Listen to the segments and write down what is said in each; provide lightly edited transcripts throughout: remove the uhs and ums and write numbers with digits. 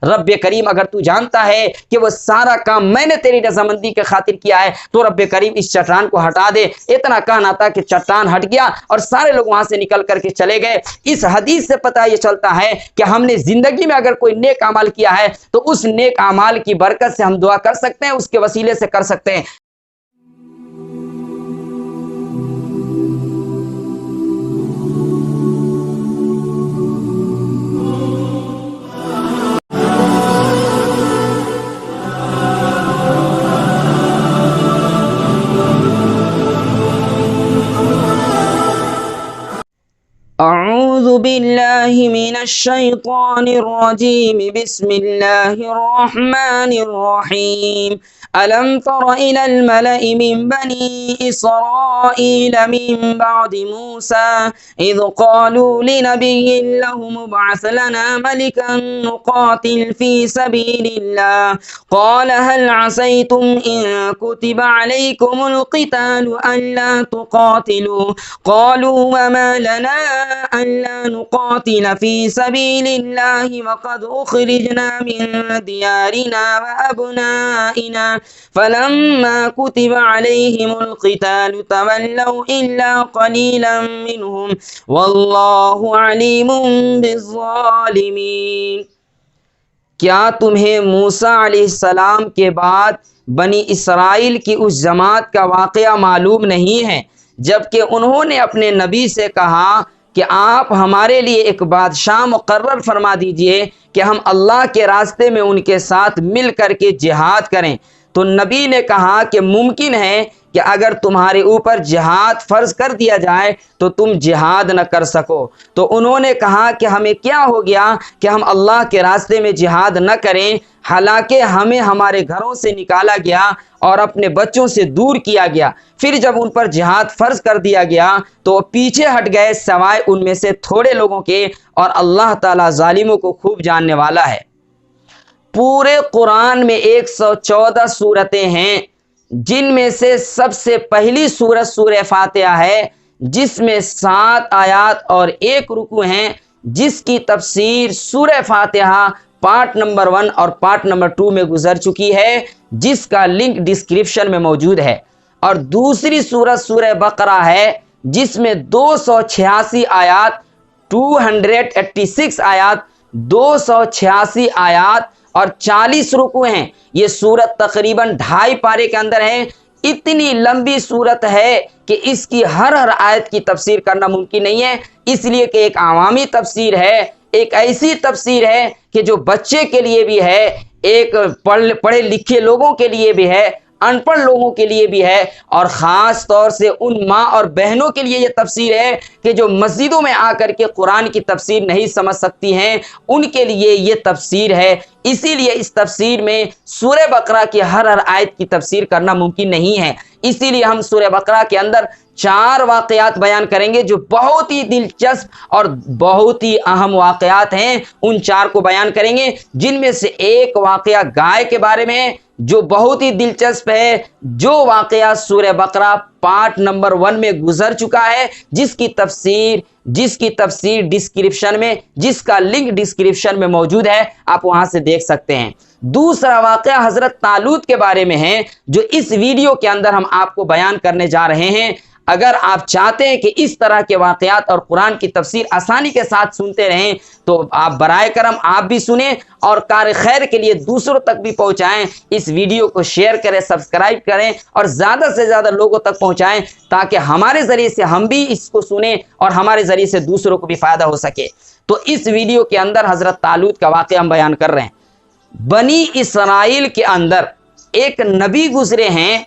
رب کریم اگر تو جانتا ہے کہ وہ سارا کام میں نے تیری رضامندی کے خاطر کیا ہے تو رب کریم اس چٹان کو ہٹا دے۔ اتنا کہنا تھا کہ چٹان ہٹ گیا اور سارے لوگ وہاں سے نکل کر کے چلے گئے۔ اس حدیث سے پتہ یہ چلتا ہے کہ ہم نے زندگی میں اگر کوئی نیک عمل کیا ہے تو اس نیک اعمال کی برکت سے ہم دعا کر سکتے ہیں، اس کے وسیلے سے کر سکتے ہیں۔ اعوذ باللہ من الشیطان الرجیم، بسم اللہ الرحمن الرحیم۔ ألم تر إلى الملأ من بني إسرائيل من بعد موسى إذ قالوا لنبي له ابعث لنا ملكا نقاتل في سبيل الله قال هل عسيتم إن كتب عليكم القتال ألا تقاتلوا قالوا وما لنا ألا نقاتل في سبيل الله وقد أخرجنا من ديارنا وأبنائنا فلما كتب عليهم القتال تولوا إلا قليلا منهم والله عليم بالظالمين۔ کیا تمہیں موسیٰ علیہ السلام کے بعد بنی اسرائیل کی اس جماعت کا واقعہ معلوم نہیں ہے جبکہ انہوں نے اپنے نبی سے کہا کہ آپ ہمارے لیے ایک بادشاہ مقرر فرما دیجئے کہ ہم اللہ کے راستے میں ان کے ساتھ مل کر کے جہاد کریں؟ تو نبی نے کہا کہ ممکن ہے کہ اگر تمہارے اوپر جہاد فرض کر دیا جائے تو تم جہاد نہ کر سکو۔ تو انہوں نے کہا کہ ہمیں کیا ہو گیا کہ ہم اللہ کے راستے میں جہاد نہ کریں، حالانکہ ہمیں ہمارے گھروں سے نکالا گیا اور اپنے بچوں سے دور کیا گیا۔ پھر جب ان پر جہاد فرض کر دیا گیا تو وہ پیچھے ہٹ گئے سوائے ان میں سے تھوڑے لوگوں کے، اور اللہ تعالیٰ ظالموں کو خوب جاننے والا ہے۔ پورے قرآن میں 114 صورتیں ہیں، جن میں سے سب سے پہلی سورت سورہ فاتحہ ہے، جس میں 7 آیات اور 1 رکوع ہیں، جس کی تفسیر سورہ فاتحہ پارٹ نمبر 1 اور پارٹ نمبر 2 میں گزر چکی ہے، جس کا لنک ڈسکرپشن میں موجود ہے۔ اور دوسری سورت سورہ بقرہ ہے، جس میں 286 آیات، 286 آیات، 286 آیات اور 40 رکوع ہیں۔ یہ سورت تقریباً 2.5 پارے کے اندر ہے۔ اتنی لمبی سورت ہے کہ اس کی ہر آیت کی تفسیر کرنا ممکن نہیں ہے، اس لیے کہ ایک عوامی تفسیر ہے، ایک ایسی تفسیر ہے کہ جو بچے کے لیے بھی ہے، ایک پڑھے لکھے لوگوں کے لیے بھی ہے، ان پڑھ لوگوں کے لیے بھی ہے، اور خاص طور سے ان ماں اور بہنوں کے لیے یہ تفسیر ہے کہ جو مسجدوں میں آ کر کے قرآن کی تفسیر نہیں سمجھ سکتی ہیں، ان کے لیے یہ تفسیر ہے۔ اسی لیے اس تفسیر میں سورہ بقرہ کی ہر آیت کی تفسیر کرنا ممکن نہیں ہے۔ اسی لیے ہم سورہ بقرہ کے اندر 4 واقعات بیان کریں گے جو بہت ہی دلچسپ اور بہت ہی اہم واقعات ہیں، ان 4 کو بیان کریں گے، جن میں سے ایک واقعہ گائے کے بارے میں ہے جو بہت ہی دلچسپ ہے، جو واقعہ سورہ بقرہ پارٹ نمبر 1 میں گزر چکا ہے، جس کی تفسیر ڈسکرپشن میں، جس کا لنک ڈسکرپشن میں موجود ہے، آپ وہاں سے دیکھ سکتے ہیں۔ دوسرا واقعہ حضرت طالوت کے بارے میں ہے، جو اس ویڈیو کے اندر ہم آپ کو بیان کرنے جا رہے ہیں۔ اگر آپ چاہتے ہیں کہ اس طرح کے واقعات اور قرآن کی تفسیر آسانی کے ساتھ سنتے رہیں تو آپ برائے کرم آپ بھی سنیں اور کار خیر کے لیے دوسروں تک بھی پہنچائیں۔ اس ویڈیو کو شیئر کریں، سبسکرائب کریں اور زیادہ سے زیادہ لوگوں تک پہنچائیں تاکہ ہمارے ذریعے سے ہم بھی اس کو سنیں اور ہمارے ذریعے سے دوسروں کو بھی فائدہ ہو سکے۔ تو اس ویڈیو کے اندر حضرت طالوت کا واقعہ ہم بیان کر رہے ہیں۔ بنی اسرائیل کے اندر ایک نبی گزرے ہیں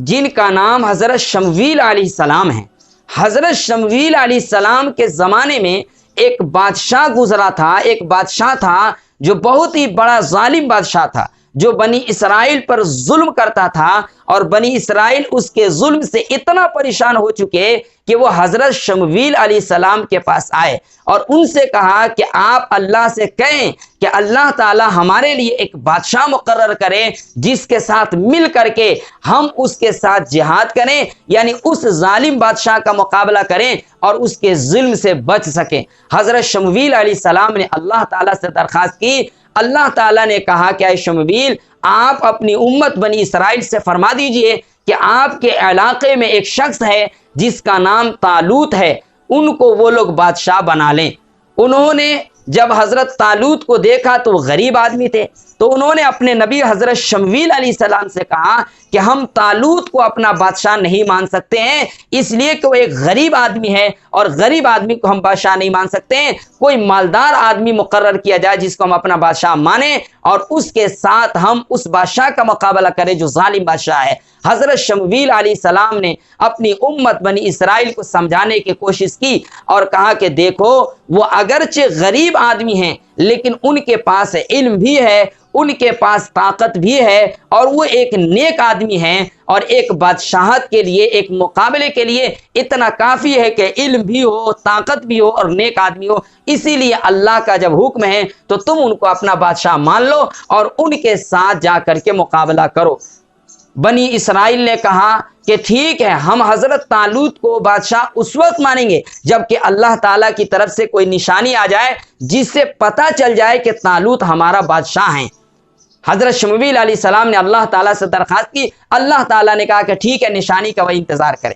جن کا نام حضرت شمویل علیہ السلام ہے۔ حضرت شمویل علیہ السلام کے زمانے میں ایک بادشاہ گزرا تھا، ایک بادشاہ تھا جو بہت ہی بڑا ظالم بادشاہ تھا، جو بنی اسرائیل پر ظلم کرتا تھا، اور بنی اسرائیل اس کے ظلم سے اتنا پریشان ہو چکے کہ وہ حضرت شمویل علیہ السلام کے پاس آئے اور ان سے کہا کہ آپ اللہ سے کہیں کہ اللہ تعالی ہمارے لیے ایک بادشاہ مقرر کرے جس کے ساتھ مل کر کے ہم اس کے ساتھ جہاد کریں، یعنی اس ظالم بادشاہ کا مقابلہ کریں اور اس کے ظلم سے بچ سکیں۔ حضرت شمویل علیہ السلام نے اللہ تعالیٰ سے درخواست کی، اللہ تعالیٰ نے کہا کہ اے شمویل آپ اپنی امت بنی اسرائیل سے فرما دیجئے کہ آپ کے علاقے میں ایک شخص ہے جس کا نام طالوت ہے، ان کو وہ لوگ بادشاہ بنا لیں۔ انہوں نے جب حضرت طالوت کو دیکھا تو وہ غریب آدمی تھے، تو انہوں نے اپنے نبی حضرت شمویل علیہ السلام سے کہا کہ ہم طالوت کو اپنا بادشاہ نہیں مان سکتے ہیں، اس لیے کہ وہ ایک غریب آدمی ہے اور غریب آدمی کو ہم بادشاہ نہیں مان سکتے ہیں، کوئی مالدار آدمی مقرر کیا جائے جس کو ہم اپنا بادشاہ مانیں اور اس کے ساتھ ہم اس بادشاہ کا مقابلہ کریں جو ظالم بادشاہ ہے۔ حضرت شمویل علیہ السلام نے اپنی امت بنی اسرائیل کو سمجھانے کی کوشش کی اور کہا کہ دیکھو وہ اگرچہ غریب آدمی ہیں لیکن ان کے پاس علم بھی ہے، ان کے پاس طاقت بھی ہے اور وہ ایک نیک آدمی ہیں، اور ایک بادشاہت کے لیے ایک مقابلے کے لیے اتنا کافی ہے کہ علم بھی ہو، طاقت بھی ہو اور نیک آدمی ہو۔ اسی لیے اللہ کا جب حکم ہے تو تم ان کو اپنا بادشاہ مان لو اور ان کے ساتھ جا کر کے مقابلہ کرو۔ بنی اسرائیل نے کہا کہ ٹھیک ہے، ہم حضرت طالوت کو بادشاہ اس وقت مانیں گے جبکہ اللہ تعالیٰ کی طرف سے کوئی نشانی آ جائے جس سے پتہ چل جائے کہ طالوت ہمارا بادشاہ ہیں۔ حضرت شمویل علیہ السلام نے اللہ تعالیٰ سے درخواست کی، اللہ تعالیٰ نے کہا کہ ٹھیک ہے، نشانی کا وہ انتظار کریں۔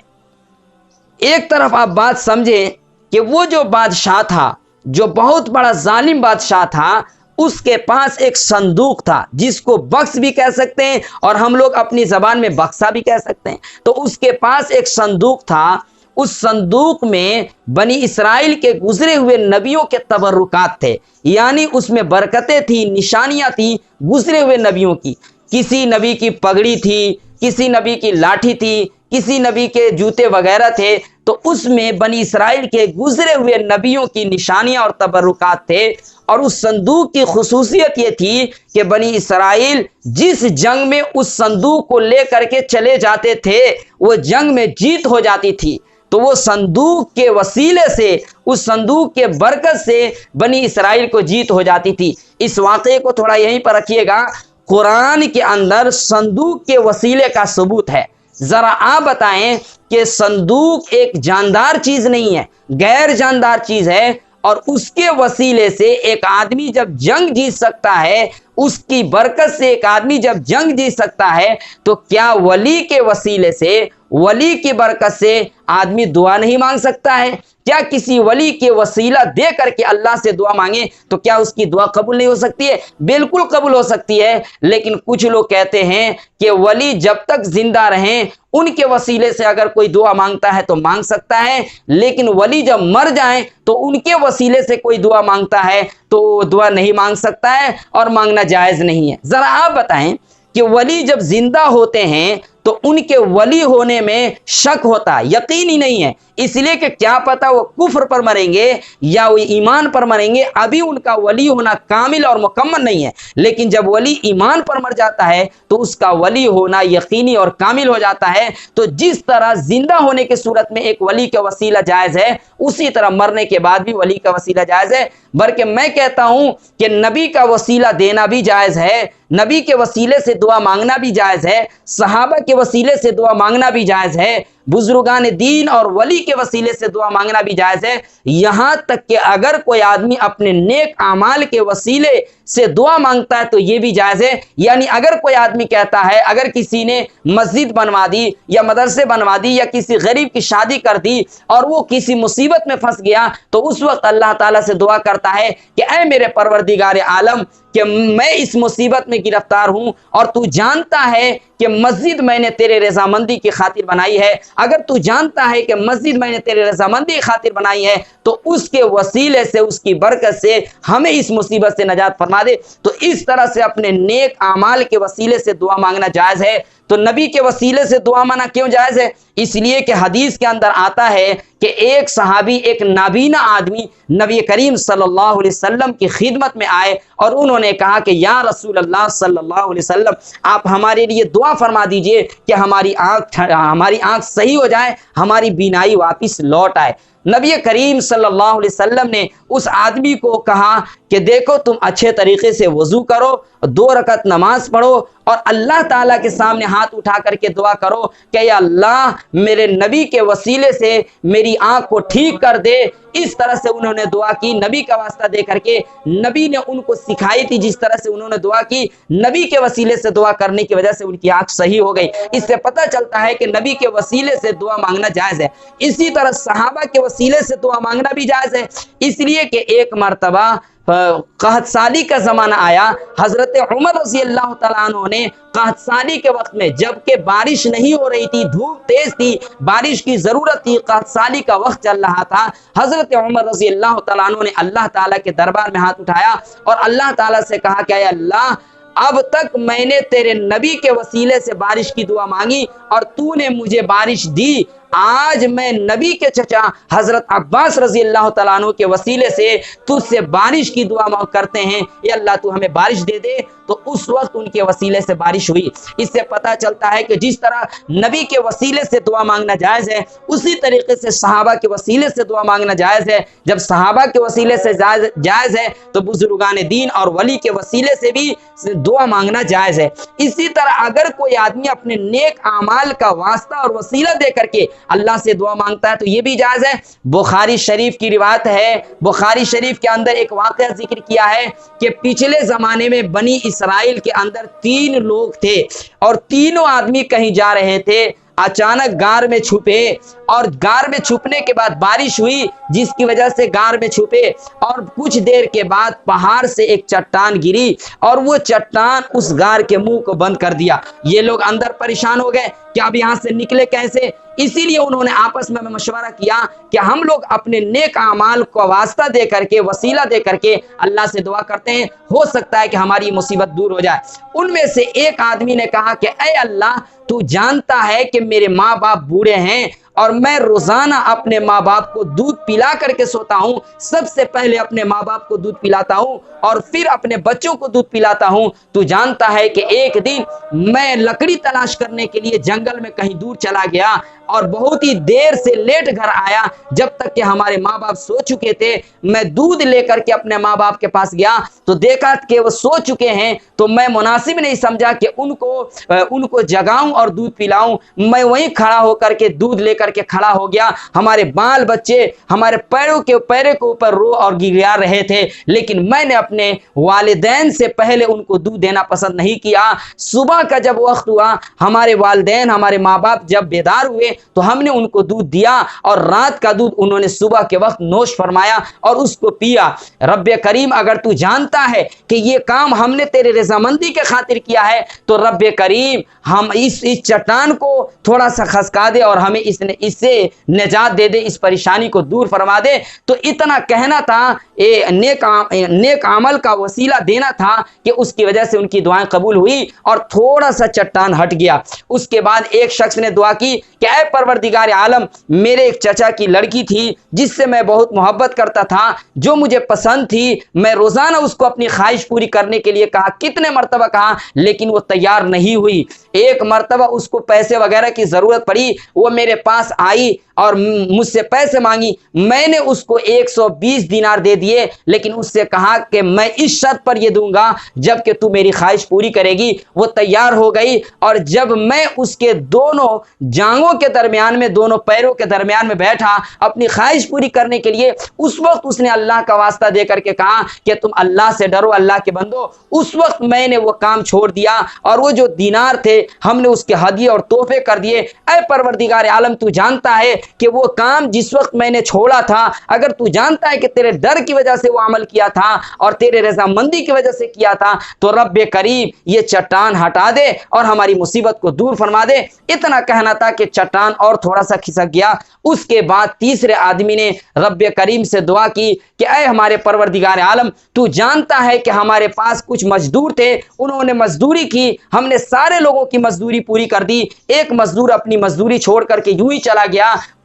ایک طرف آپ بات سمجھیں کہ وہ جو بادشاہ تھا، جو بہت بڑا ظالم بادشاہ تھا، اس کے پاس ایک صندوق تھا جس کو بکس بھی کہہ سکتے ہیں اور ہم لوگ اپنی زبان میں بکسا بھی کہہ سکتے ہیں۔ تو اس کے پاس ایک صندوق تھا، اس صندوق میں بنی اسرائیل کے گزرے ہوئے نبیوں کے تبرکات تھے، یعنی اس میں برکتیں تھی، نشانیاں تھیں گزرے ہوئے نبیوں کی۔ کسی نبی کی پگڑی تھی، کسی نبی کی لاٹھی تھی، کسی نبی کے جوتے وغیرہ تھے، تو اس میں بنی اسرائیل کے گزرے ہوئے نبیوں کی نشانیاں اور تبرکات تھے۔ اور اس صندوق کی خصوصیت یہ تھی کہ بنی اسرائیل جس جنگ میں اس صندوق کو لے کر کے چلے جاتے تھے وہ جنگ میں جیت ہو جاتی تھی۔ تو وہ صندوق کے وسیلے سے، اس صندوق کے برکت سے بنی اسرائیل کو جیت ہو جاتی تھی۔ اس واقعے کو تھوڑا یہیں پر رکھیے گا، قرآن کے اندر صندوق کے وسیلے کا ثبوت ہے۔ ذرا آپ بتائیں کہ صندوق ایک جاندار چیز نہیں ہے، غیر جاندار چیز ہے، اور اس کے وسیلے سے ایک آدمی جب جنگ جیت سکتا ہے، اس کی برکت سے ایک آدمی جب جنگ جیت سکتا ہے، تو کیا ولی کے وسیلے سے، ولی کی برکت سے آدمی دعا نہیں مانگ سکتا ہے؟ کیا کسی ولی کے وسیلہ دے کر کے اللہ سے دعا مانگے تو کیا اس کی دعا قبول نہیں ہو سکتی ہے؟ بالکل قبول ہو سکتی ہے۔ لیکن کچھ لوگ کہتے ہیں کہ ولی جب تک زندہ رہیں ان کے وسیلے سے اگر کوئی دعا مانگتا ہے تو مانگ سکتا ہے، لیکن ولی جب مر جائیں تو ان کے وسیلے سے کوئی دعا مانگتا ہے تو دعا نہیں مانگ سکتا ہے اور مانگنا جائز نہیں ہے۔ ذرا آپ بتائیں کہ ولی جب زندہ ہوتے ہیں تو ان کے ولی ہونے میں شک ہوتا ہے، یقین ہی نہیں ہے، اس لیے کہ کیا پتہ وہ کفر پر مریں گے یا وہ ایمان پر مریں گے، ابھی ان کا ولی ہونا کامل اور مکمل نہیں ہے۔ لیکن جب ولی ایمان پر مر جاتا ہے تو اس کا ولی ہونا یقینی اور کامل ہو جاتا ہے۔ تو جس طرح زندہ ہونے کی صورت میں ایک ولی کا وسیلہ جائز ہے، اسی طرح مرنے کے بعد بھی ولی کا وسیلہ جائز ہے۔ بلکہ میں کہتا ہوں کہ نبی کا وسیلہ دینا بھی جائز ہے، نبی کے وسیلے سے دعا مانگنا بھی جائز ہے، صحابہ کے وسیلے سے دعا مانگنا بھی جائز ہے، بزرگان دین اور ولی کے وسیلے سے دعا مانگنا بھی جائز ہے۔ یہاں تک کہ اگر کوئی آدمی اپنے نیک اعمال کے وسیلے سے دعا مانگتا ہے تو یہ بھی جائز ہے۔ یعنی اگر کوئی آدمی کہتا ہے، اگر کسی نے مسجد بنوا دی یا مدرسے بنوا دی یا کسی غریب کی شادی کر دی اور وہ کسی مصیبت میں پھنس گیا، تو اس وقت اللہ تعالیٰ سے دعا کرتا ہے کہ اے میرے پروردگار عالم، کہ میں اس مصیبت میں گرفتار ہوں اور تو جانتا ہے کہ مسجد میں نے تیرے رضامندی کی خاطر بنائی ہے، اگر تو جانتا ہے کہ مسجد میں نے تیرے رضامندی کی خاطر بنائی ہے تو اس کے وسیلے سے، اس کی برکت سے ہمیں اس مصیبت سے نجات فرما دے۔ تو اس طرح سے اپنے نیک اعمال کے وسیلے سے دعا مانگنا جائز ہے۔ تو نبی کے وسیلے سے دعا مانگنا کیوں جائز ہے؟ اس لیے کہ حدیث کے اندر آتا ہے کہ ایک صحابی، ایک نابینا آدمی نبی کریم صلی اللہ علیہ وسلم کی خدمت میں آئے اور انہوں نے کہا کہ یا رسول اللہ صلی اللہ علیہ وسلم، آپ ہمارے لیے دعا فرما دیجئے کہ ہماری آنکھ صحیح ہو جائے، ہماری بینائی واپس لوٹ آئے۔ نبی کریم صلی اللہ علیہ وسلم نے اس آدمی کو کہا کہ کہ دیکھو تم اچھے طریقے سے وضو کرو، 2 رکعت نماز پڑھو اور اللہ تعالیٰ کے سامنے ہاتھ اٹھا کر کے دعا کرو کہ یا اللہ میرے نبی کے وسیلے سے میری آنکھ کو ٹھیک کر دے۔ اس طرح سے انہوں نے دعا کی، نبی کا واسطہ دے کر کے۔ نبی نے ان کو سکھائی تھی جس طرح سے انہوں نے دعا کی، نبی کے وسیلے سے دعا کرنے کی وجہ سے ان کی آنکھ صحیح ہو گئی۔ اس سے پتہ چلتا ہے کہ نبی کے وسیلے سے دعا مانگنا جائز ہے۔ اسی طرح صحابہ کے وسیلے سے دعا مانگنا بھی جائز ہے، اس لیے کہ ایک مرتبہ قحط سالی کا زمانہ آیا، حضرت عمر رضی اللہ تعالیٰ عنہ نے قحط سالی کے وقت میں، جبکہ بارش نہیں ہو رہی تھی، دھوپ تیز تھی، بارش کی ضرورت تھی، قحط سالی کا وقت چل رہا تھا، حضرت عمر رضی اللہ تعالیٰ عنہ نے اللہ تعالیٰ کے دربار میں ہاتھ اٹھایا اور اللہ تعالیٰ سے کہا کہ اے اللہ اب تک میں نے تیرے نبی کے وسیلے سے بارش کی دعا مانگی اور تو نے مجھے بارش دی، آج میں نبی کے چچا حضرت عباس رضی اللہ تعالیٰ عنہ کے وسیلے سے تجھ سے بارش کی دعا کرتے ہیں، یا اللہ تو ہمیں بارش دے دے۔ تو اس وقت ان کے وسیلے سے بارش ہوئی۔ اس سے پتہ چلتا ہے کہ جس طرح نبی کے وسیلے سے دعا مانگنا جائز ہے، اسی طریقے سے صحابہ کے وسیلے سے دعا مانگنا جائز ہے۔ جب صحابہ کے وسیلے سے جائز ہے تو بزرگان دین اور ولی کے وسیلے سے بھی دعا مانگنا جائز ہے۔ اسی طرح اگر کوئی آدمی اپنے نیک اعمال کا واسطہ اور وسیلہ دے کر کے اللہ سے دعا مانگتا ہے تو یہ بھی جائز ہے۔ بخاری شریف کی روایت ہے، بخاری شریف کے اندر ایک واقعہ ذکر کیا ہے کہ پچھلے زمانے میں بنی اسرائیل کے اندر 3 لوگ تھے اور تینوں آدمی کہیں جا رہے تھے، اچانک غار میں چھپے اور غار میں چھپنے کے بعد بارش ہوئی جس کی وجہ سے غار میں چھپے، اور کچھ دیر کے بعد پہاڑ سے ایک چٹان گری اور وہ چٹان اس غار کے منہ کو بند کر دیا۔ یہ لوگ اندر پریشان ہو گئے کہ اب یہاں سے نکلے کیسے؟ اسی لیے انہوں نے آپس میں مشورہ کیا کہ ہم لوگ اپنے نیک اعمال کو واسطہ دے کر کے، وسیلہ دے کر کے اللہ سے دعا کرتے ہیں، ہو سکتا ہے کہ ہماری مصیبت دور ہو جائے۔ ان میں سے ایک آدمی نے کہا کہ اے اللہ تو جانتا ہے کہ میرے ماں باپ بوڑھے ہیں اور میں روزانہ اپنے ماں باپ کو دودھ پلا کر کے سوتا ہوں، سب سے پہلے اپنے ماں باپ کو دودھ پلاتا ہوں اور پھر اپنے بچوں کو دودھ پلاتا ہوں۔ تو جانتا ہے کہ ایک دن میں لکڑی تلاش کرنے کے لیے جنگل میں کہیں دور چلا گیا اور بہت ہی دیر سے لیٹ گھر آیا، جب تک کہ ہمارے ماں باپ سو چکے تھے۔ میں دودھ لے کر کے اپنے ماں باپ کے پاس گیا تو دیکھا کہ وہ سو چکے ہیں، تو میں مناسب نہیں سمجھا کہ ان کو جگاؤں اور دودھ پلاؤں۔ میں وہیں کھڑا ہو کر کے دودھ لے کر کے کھڑا ہو گیا۔ ہمارے بال بچے ہمارے پیروں کے اوپر رو اور گڑگڑا رہے تھے، لیکن میں نے اپنے والدین سے پہلے ان کو دودھ دینا پسند نہیں کیا۔ صبح کا جب وقت ہوا، ہمارے والدین، ہمارے ماں باپ جب بیدار ہوئے تو ہم نے ان کو دودھ دیا اور رات کا دودھ انہوں نے صبح کے وقت نوش فرمایا اور اس کو پیا۔ رب کریم اگر تو جانتا ہے کہ یہ کام ہم نے تیرے رضامندی کے خاطر کیا ہے تو رب کریم ہم اس چٹان کو تھوڑا سا خسکا دے اور ہمیں اس سے نجات دے دے، اس پریشانی کو دور فرما دے۔ تو اتنا کہنا تھا، نیک عمل کا وسیلہ دینا تھا کہ اس کی وجہ سے ان کی دعائیں قبول ہوئی اور تھوڑا سا چٹان ہٹ گیا۔ اس کے بعد ایک شخص نے دعا کی کہ اے پروردگار عالم، میرے ایک چچا کی لڑکی تھی جس سے میں بہت محبت کرتا تھا، جو مجھے پسند تھی، میں روزانہ اس کو اپنی خواہش پوری کرنے کے لیے کہا، کتنے مرتبہ کہا، لیکن وہ تیار نہیں ہوئی۔ ایک مرتبہ اس کو پیسے وغیرہ کی ضرورت پڑی، وہ میرے پاس آئی اور مجھ سے پیسے مانگی۔ میں نے اس کو 120 دینار دے دیے، لیکن اس سے کہا کہ میں اس شرط پر یہ دوں گا جب کہ تو میری خواہش پوری کرے گی۔ وہ تیار ہو گئی اور جب میں اس کے دونوں جانگوں کے درمیان میں، دونوں پیروں کے درمیان میں بیٹھا اپنی خواہش پوری کرنے کے لیے، اس وقت اس نے اللہ کا واسطہ دے کر کے کہا کہ تم اللہ سے ڈرو، اللہ کے بندو۔ اس وقت میں نے وہ کام چھوڑ دیا اور وہ جو دینار تھے ہم نے اس کے ہدیے اور تحفے کر دیے۔ اے پروردگار عالم، تو جانتا ہے کہ وہ کام جس وقت میں نے چھوڑا تھا، اگر تو جانتا ہے کہ تیرے ڈر کی وجہ سے وہ عمل کیا تھا اور تیرے رضامندی کی وجہ سے کیا تھا، تو رب کریم یہ چٹان ہٹا دے اور ہماری مصیبت کو دور فرما دے۔ اتنا کہنا تھا کہ چٹان اور تھوڑا سا کھسک گیا۔ اس کے بعد تیسرے آدمی نے رب کریم سے دعا کی کہ اے ہمارے پروردگار عالم، تو جانتا ہے کہ ہمارے پاس کچھ مزدور تھے، انہوں نے مزدوری کی، ہم نے سارے لوگوں کی مزدوری پوری کر دی، ایک مزدور اپنی مزدوری چھوڑ کر کے یوں ہی چلا گیا،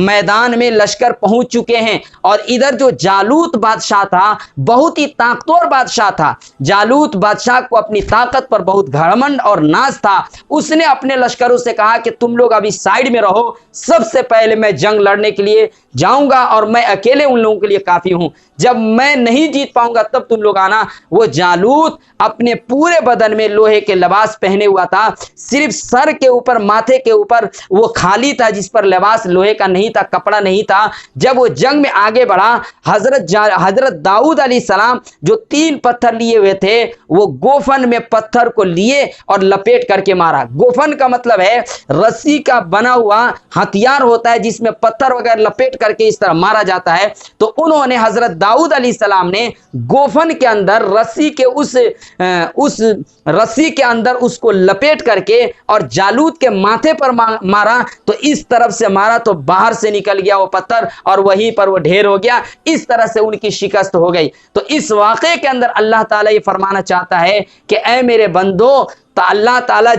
میدان میں لشکر پہنچ چکے ہیں، اور ادھر جو جالوت بادشاہ تھا بہت ہی طاقتور بادشاہ تھا، جالوت بادشاہ کو اپنی طاقت پر بہت گھمنڈ اور ناز تھا، اس نے اپنے لشکروں سے کہا کہ تم لوگ ابھی سائیڈ میں رہو، سب سے پہلے میں جنگ لڑنے کے لیے جاؤں گا اور میں اکیلے ان لوگوں کے لیے کافی ہوں، جب میں نہیں جیت پاؤں گا تب تم لوگ آنا۔ وہ جالوت اپنے پورے بدن میں لوہے کے لباس پہنے ہوا تھا، صرف سر کے اوپر ماتھے کے اوپر وہ خالی تھا جس پر لباس لوہے کا نہیں تھا، کپڑا نہیں تھا۔ جب وہ جنگ میں آگے بڑھا، حضرت داؤد علیہ السلام جو 3 پتھر لیے ہوئے تھے وہ گوفن میں پتھر کو لیے اور لپیٹ کر کے مارا۔ گوفن کا مطلب ہے رسی کا بنا ہوا ہتھیار ہوتا ہے جس میں پتھر وغیرہ لپیٹ کر کے اس طرح مارا جاتا ہے، تو انہوں نے حضرت داؤد علیہ السلام نے گوفن کے اندر رسی کے اس رسی کے اندر اس کو لپیٹ کر کے اور جالوت کے ماتھے پر مارا، تو اس طرف سے مارا تو باہر سے نکل گیا وہ پتھر اور وہیں پر وہ ڈھیر ہو گیا، اس طرح سے ان کی شکست ہو گئی۔ تو اس واقعے کے اندر اللہ تعالیٰ یہ فرمانا چاہتا ہے کہ اے میرے بندو، تو اللہ تعالیٰ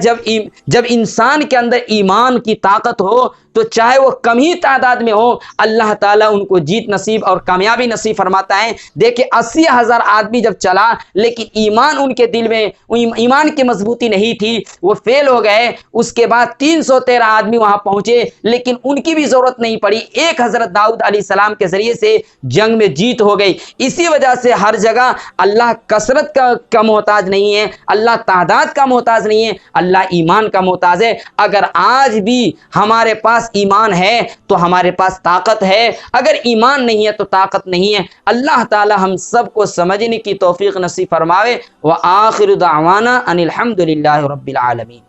جب انسان کے اندر ایمان کی طاقت ہو تو چاہے وہ کم ہی تعداد میں ہو، اللہ تعالیٰ ان کو جیت نصیب اور کامیابی نصیب فرماتا ہے۔ دیکھیں 80,000 آدمی جب چلا لیکن ایمان ان کے دل میں، ایمان کی مضبوطی نہیں تھی، وہ فیل ہو گئے۔ اس کے بعد 313 آدمی وہاں پہنچے لیکن ان کی بھی ضرورت نہیں پڑی، ایک حضرت داؤد علیہ السلام کے ذریعے سے جنگ میں جیت ہو گئی۔ اسی وجہ سے ہر جگہ اللہ کثرت کا محتاج نہیں ہے، اللہ تعداد کا محتاج نہیں ہے، اللہ ایمان کا محتاج ہے۔ اگر آج بھی ہمارے پاس ایمان ہے تو ہمارے پاس طاقت ہے، اگر ایمان نہیں ہے تو طاقت نہیں ہے۔ اللہ تعالی ہم سب کو سمجھنے کی توفیق نصیب فرماوے۔ وآخر دعوانا ان الحمد للہ رب العالمین۔